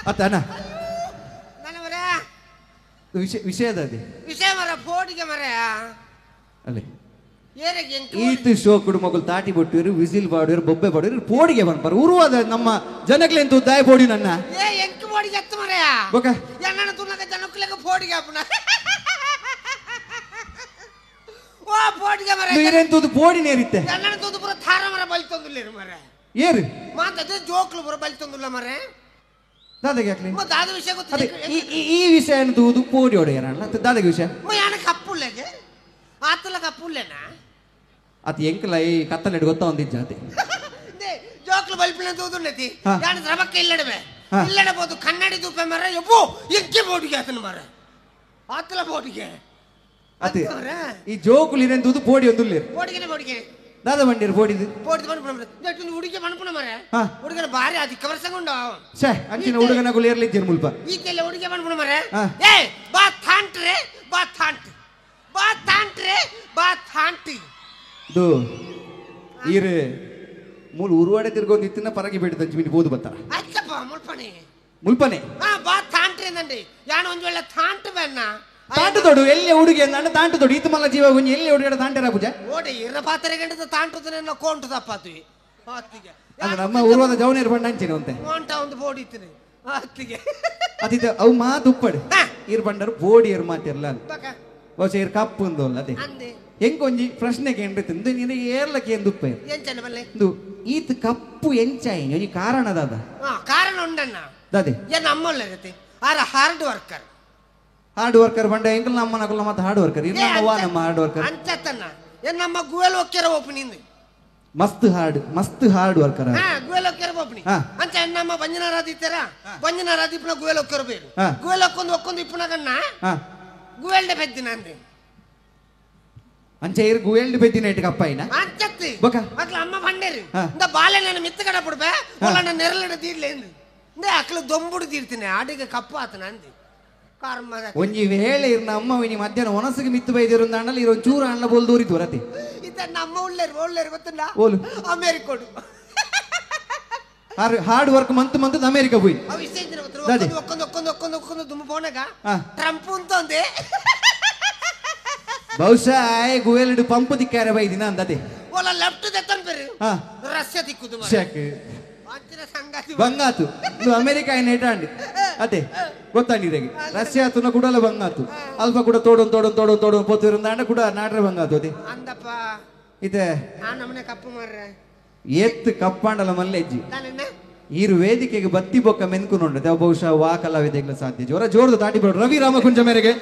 ಅತ್ತನ ನನ್ನ ಮರ ವಿಷಯದ ಅದೇ ವಿಷಯ ಮರ ಫೋಟಿಗೆ ಮರ ಅಲ್ಲೇ ಏರಿಗೆ ಈತು ಶೋ ಕುಡುಮಗಳು ತಾಟಿ ಬಿಟ್ಟಿರು ವಿಸಿಲ್ ಬಾಡಿರು ಬೊಬ್ಬೆ ಬಾಡಿರು ಪೋಡಿಗೆ ಬಂದ್ಬಾರ ಉರುವಾದ ನಮ್ಮ ಜನಕ್ಲೆಂತ ದಾಯ ಪೋಡಿ ನನ್ನ ಏ ಎಂಕ್ ಪೋಡಿಗೆ ಎತ್ತು ಮರ ಬೊಕ ಎಣ್ಣನ ತುನಕ ಜನಕ್ಲೆಗ ಪೋಡಿಗೆ ಅಪ್ಪನ ಓ ಪೋಡಿಗೆ ಮರ ನೀರೆಂತದು ಪೋಡಿ ನೇರಿತ್ತೆ ಎಣ್ಣನ ತುದು ಪುರ ಥಾರ ಮರ ಬಲ್ತೊಂದುಲ್ಲೇರು ಮರ ಏರು ಮಾತದೆ ಜೋಕ್ಲು ಪುರ ಬಲ್ತೊಂದುಲ್ಲ ಮರ ದಾದಗೆ ಯಾಕ್ಲಿ ಮತ್ತೆ ಅದ ವಿಷಯ ಅದೇ ಗೊತ್ತಿಲ್ಲ ಈ ವಿಷಯ ಎಂತದು ಪೋಡಿ ಹೊಡೆಯಲ್ಲ ದಾದಗೆ ವಿಷಯ ಯಾನ ಕಪ್ಪುಲ್ಲೆಗೆ ಆತಲ ಕಪ್ಪುಲ್ಲೆನಾ ಅದು ಎಂಕಲ ಈ ಕತ್ತಲೆಡ್ ಗೊತ್ತಾ ಒಂದಿಜ್ಜ ಅದೇ ಜೋಕ್ಲು ಬಲ್ಪಿನ ತೂದುಂಡತಿ ಹಾ. ಯಾನ ದ್ರವಕ್ಕೆ ಇಲ್ಲಡವೆ ಹಾ. ಇಲ್ಲಡಬಹುದು ಕನ್ನಡಿ ದೂಪೆ ಮರ ಎಪ್ಪೋ ಎಂಕೆ ಬೋಡಿಗೆ ಆತನ ಮರ ಆತಲ ಬೋಡಿಗೆ ಅದೇ ಈ ಜೋಕುಲು ಇರೆಂತದು ಪೋಡಿ ಒಂದುಲ್ಲೇರು ಬೋಡಿಗೆ ದಾದ ಬಂಡಿರು ಪೋಡಿದು ಬೋಡಿದ ಮನ್ಪುಣ ಮರ ಜಟ್ಟು ಹುಡುಗಿ ಮನ್ಪುಣ ಮರ ಹಾ. ಹುಡುಗನ ಭಾರಿ ಅಧಿಕ ವರ್ಷಗೊಂಡು ಛೇ ಅಂಚಿನ ಹುಡುಗನ ಗುಲಿಯರ್ಲಿ ಇದ್ದೀರಿ ಮುಲ್ಪ ಈಗೆಲ್ಲ ಹುಡುಗಿ ಮನ್ಪುಣ ಮರ ಹಾ. ಏ ಬಾ ಥಾಂಟ್ರೆ ಬಾ ಥಾಂಟ್ ಬಾ ಥಾಂಟ್ರೆ ಬಾ ಥಾಂಟಿ ಇದು ಈರು ಮೂಲು ಉರುವಾಡೆ ತಿರ್ಗೊಂದು ಇತ್ತಿನ ಪರಗಿ ಬೇಡಿದ ಮಿನಿ ಬೋದು ಬತ್ತಾರ ಅಚ್ಚಪ್ಪ ಮುಲ್ಪಣಿ ಮುಲ್ಪನೆ ಹಾ ಬಾ ಥಾಂಟ್ರೆ ಅಂದಂಡಿ ಯಾನ ಒಂದ್ ವೇಳೆ ಥಾಂಟ್ ಬೇನ ತಾಂಟು ತೊಡು ಎಲ್ಲಿ ಹುಡುಗಿ ಅಂದ ತಾಂಟು ತೊಡು ಈತ ಮಲ್ಲ ಜೀವ ಗುಂಜಿ ಎಲ್ಲಿ ಹುಡುಗಿ ತಾಂಟೆರ ಪೂಜೆ ಓಡಿ ಇರ ಪಾತ್ರೆ ಗಂಟದ ತಾಂಟುದನೆ ನಾವು ಕೋಂಟು ತಪ್ಪಾತ್ವಿ ಅತ್ತಿಗೆ ಅದು ನಮ್ಮ ಉರುವಾದ ಜವನೇರು ಬಣ್ಣ ಹಂಚಿನ ಅಂತೆ ಕೋಂಟ ಒಂದು ಬೋಡಿ ಇತ್ತಿನಿ ಅತ್ತಿಗೆ ಅದಿದ್ದ ಅವು ಮಾತು ಉಪ್ಪಡು ಹಾ. ಇರ್ ಬಂಡರು ಬೋಡಿ ಇರ್ ಮಾತಿರ್ಲ ಬಕ ಹೊಸ ಇರ್ ಕಪ್ಪು ಒಂದು ಅಲ್ಲ ಅದೇ ಅಂದೆ ಹೆಂಗೊಂಜಿ ಪ್ರಶ್ನೆಗೆ ಏನ್ರಿ ತಿಂದು ನೀನು ಏರ್ಲಕ್ಕೆ ಏನು ಉಪ್ಪ ಎಂಚನ ಬಲ್ಲೆ ಇದು ಈತ ಕಪ್ಪು ಎಂಚಾಯಿ ಒಂಜಿ ಕಾರಣದ ಅದ ಹಾ ಕಾರಣ ಉಂಡಣ್ಣ ದಾದೆ ಏನ್ ಅಮ್ಮಲ್ಲ ಇರತ್ತೆ ಆರ ಹಾರ್ಡ್ ವರ್ಕರ್ ಹಾರ್ಡ್ ವರ್ಕರ್ ಬಂಡ ಎಂಕಲ್ ನಮ್ಮ ನಕಲ್ಲ ಮತ್ತೆ ಹಾರ್ಡ್ ವರ್ಕರ್ ಇಲ್ಲ ನಮ್ಮ ಹಾರ್ಡ್ ವರ್ಕರ್ ಅಂಚತ್ತನ್ನ ಏನ್ ನಮ್ಮ ಗುವೆಲ್ ಒಕ್ಕೆರ ಓಪನಿಂದ ಮಸ್ತ್ ಹಾರ್ಡ್ ವರ್ಕರ್ ಹಾ ಗುವೆಲ್ ಒಕ್ಕೆರ ಓಪನಿ ಹಾ. ಅಂಚ ನಮ್ಮ ಬಂಜನಾರಾದ ಇತ್ತಾರ ಬಂಜನಾರಾದ ಇಪ್ಪನ ಗುವೆಲ್ ಒಕ್ಕೆರ ಬೇರು ಹಾ. ಗುವೆಲ್ ಒಕ್ಕೊಂದು ಇಪ್ಪನ ಗಣ್ಣ ಹಾ ಗುವೆಲ್ಡೆ ಬೆದ್ದಿನ ಅಂದೆ ಅಂಚೆ ಇರ್ ಗುಯಲ್ಡ್ ಬೆದ್ದಿನ ಇಟ್ಟು ಕಪ್ಪಾಯಿನ ಅಂಚತ್ತಿ ಬೊಕ ಅಕ್ಲ ಅಮ್ಮ ಬಂಡೇರಿ ಹಾ. ಇಂದ ಬಾಲೆ ನಾನು ಮಿತ್ತು ಕಡ ಬಿಡ್ಬೆ ಒಳ್ಳ ನೆರಳಿಡ ತೀರ್ಲೆ ಎಂದು ಇಂದ ಅಕ್ಲ ದೊಂಬುಡು ತೀರ್ತೀನಿ ಆಡಿಗೆ ಕಪ್ಪು ಆತನ ಅಂದಿ ಕರ್ಮದ ಒಂಜಿ ವೇಳೆ ಇರ್ನ ಅಮ್ಮ ವಿನಿ ಮಧ್ಯಾಹ್ನ ಒನಸಿಗೆ ಮಿತ್ತು ಬೈದಿರು ಅಂಡಲ್ಲಿ ಇರೋ ಚೂರು ಅಣ್ಣ ಬೋಲ್ ದೂರಿತು ರತಿ ಇತ್ತ ನಮ್ಮ ಒಳ್ಳೆರು ಗೊತ್ತಿಲ್ಲ ಓಲು ಅಮೇರಿಕೋಡು ಹಾರ್ಡ್ ವರ್ಕ್ ಮಂತ್ ಅಮೇರಿಕಾ ಹೋಯ್ ಅವು ಇಷ್ಟ ಇದ್ರೆ ದಾದಿ. ಒಕ್ಕೊಂದು ದುಮ್ಮ ಪೋನಾಗ ಹಾ. ಟ್ರಂಪ್ ಅಂತ ಒಂದೇ ಬಹುಶಃ ಆಯ್ ಗುಯಲ್ಡ್ ಪಂಪ್ ದಿಕ್ಕಾರೆ ಬೈದಿನ ಅಂದದೆ ಒಲ್ಲ ಲೆಫ್ಟ್ ದೆತ್ತನ್ ಬೇರೆ ಹಾ ರಸ್ಯ ದಿಕ್ಕುದು ಮಾರ್ರೆ. ಶಕ್ ಅಂಚಿನ ಸಂಗಾತಿ ಬಂಗಾತು ಇದು ಅಮೇರಿಕಾ ಏನ್ ಹೇಟಾಂಡಿ ಅದೇ ಗೊತ್ತಾಂಡಿರೆಗೆ ರಷ್ಯಾ ತುನ ಕೂಡಲ ಬಂಗಾತು ಅಲ್ಪ ಕೂಡ ತೋಡು ಪೋತಿರುಂದಾಂಡ ಕೂಡ ನಾಡ್ರೆ ಬಂಗಾತು ಅದೇ ಅಂದಪ್ಪ ಇದೆ ಆ ನಮ್ಮನೆ ಕಪ್ಪು ಮಾರ್ರೆ ಎತ್ತು ಕಪ್ಪಾಂಡಲ ಮಲ್ಲೆಜ್ಜಿ ನಾನೆನ್ನ ಈರು ವೇದಿಕೆಗೆ ಬತ್ತಿ ಬೊಕ್ಕ ಮೆನ್ಕು ನೋಡ್ರೆ ಬಹುಶಃ ವಾ ಕಲಾವಿದೆಗಳ ಸಾಧ್ಯ ಜೋರ ಜೋರ್ದು ತಾಟಿ ಬಿಡು ರವಿ ರಾಮಕುಂಜ ಮೇರೆಗೆ